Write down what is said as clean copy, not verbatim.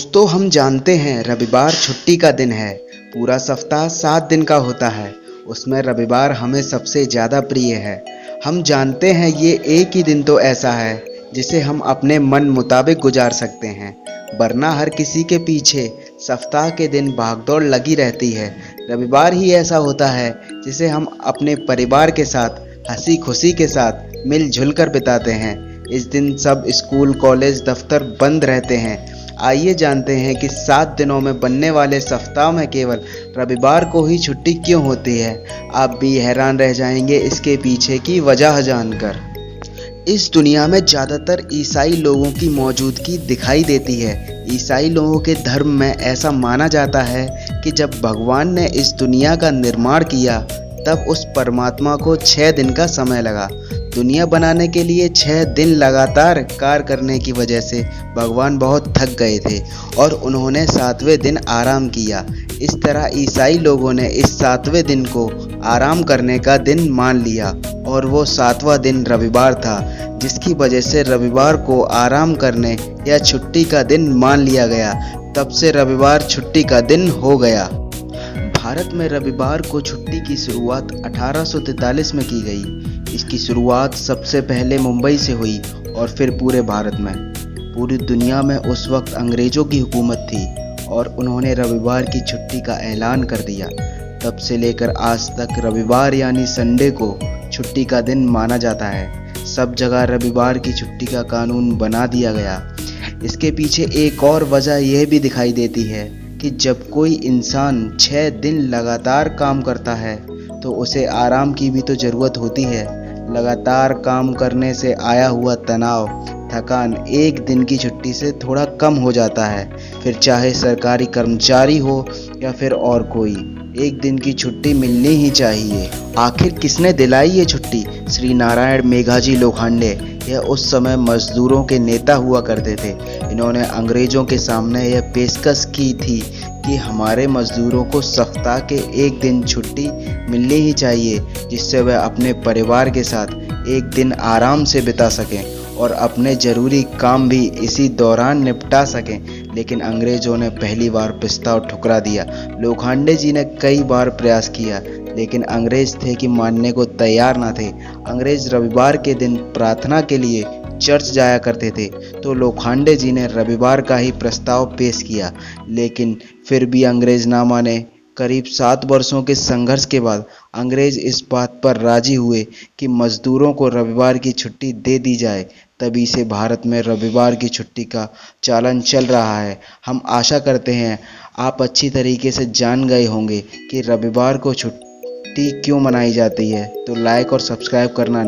दोस्तों, हम जानते हैं रविवार छुट्टी का दिन है। पूरा सप्ताह 7 दिन का होता है, उसमें रविवार हमें सबसे ज़्यादा प्रिय है। हम जानते हैं ये एक ही दिन तो ऐसा है जिसे हम अपने मन मुताबिक गुजार सकते हैं, वरना हर किसी के पीछे सप्ताह के दिन भागदौड़ लगी रहती है। रविवार ही ऐसा होता है जिसे हम अपने परिवार के साथ हंसी खुशी के साथ मिलजुल कर बिताते हैं। इस दिन सब स्कूल, कॉलेज, दफ्तर बंद रहते हैं। आइए जानते हैं कि 7 दिनों में बनने वाले सप्ताह में केवल रविवार को ही छुट्टी क्यों होती है। आप भी हैरान रह जाएंगे इसके पीछे की वजह जानकर। इस दुनिया में ज़्यादातर ईसाई लोगों की मौजूदगी दिखाई देती है। ईसाई लोगों के धर्म में ऐसा माना जाता है कि जब भगवान ने इस दुनिया का निर्माण किया तब उस परमात्मा को 6 दिन का समय लगा। दुनिया बनाने के लिए 6 दिन लगातार कार्य करने की वजह से भगवान बहुत थक गए थे और उन्होंने 7वें दिन आराम किया। इस तरह ईसाई लोगों ने इस 7वें दिन को आराम करने का दिन मान लिया और वो 7वां दिन रविवार था, जिसकी वजह से रविवार को आराम करने या छुट्टी का दिन मान लिया गया। तब से रविवार छुट्टी का दिन हो गया। भारत में रविवार को छुट्टी की शुरुआत 1843 में की गई। इसकी शुरुआत सबसे पहले मुंबई से हुई और फिर पूरे भारत में। पूरी दुनिया में उस वक्त अंग्रेज़ों की हुकूमत थी और उन्होंने रविवार की छुट्टी का ऐलान कर दिया। तब से लेकर आज तक रविवार यानी संडे को छुट्टी का दिन माना जाता है। सब जगह रविवार की छुट्टी का कानून बना दिया गया। इसके पीछे एक और वजह यह भी दिखाई देती है कि जब कोई इंसान 6 दिन लगातार काम करता है तो उसे आराम की भी तो ज़रूरत होती है। लगातार काम करने से आया हुआ तनाव, थकान एक दिन की छुट्टी से थोड़ा कम हो जाता है। फिर चाहे सरकारी कर्मचारी हो या फिर और कोई, एक दिन की छुट्टी मिलनी ही चाहिए। आखिर किसने दिलाई ये छुट्टी? श्री नारायण मेघाजी लोखंडे। यह उस समय मजदूरों के नेता हुआ करते थे। इन्होंने अंग्रेज़ों के सामने यह पेशकश की थी कि हमारे मजदूरों को सप्ताह के एक दिन छुट्टी मिलनी ही चाहिए, जिससे वह अपने परिवार के साथ एक दिन आराम से बिता सकें और अपने ज़रूरी काम भी इसी दौरान निपटा सकें। लेकिन अंग्रेज़ों ने पहली बार प्रस्ताव ठुकरा दिया। लोखंडे जी ने कई बार प्रयास किया, लेकिन अंग्रेज़ थे कि मानने को तैयार ना थे। अंग्रेज़ रविवार के दिन प्रार्थना के लिए चर्च जाया करते थे, तो लोखंडे जी ने रविवार का ही प्रस्ताव पेश किया, लेकिन फिर भी अंग्रेज़ ना माने। करीब 7 वर्षों के संघर्ष के बाद अंग्रेज़ इस बात पर राजी हुए कि मज़दूरों को रविवार की छुट्टी दे दी जाए। तभी से भारत में रविवार की छुट्टी का चालन चल रहा है। हम आशा करते हैं आप अच्छी तरीके से जान गए होंगे कि रविवार को छुट्टी क्यों मनाई जाती है। तो लाइक और सब्सक्राइब करना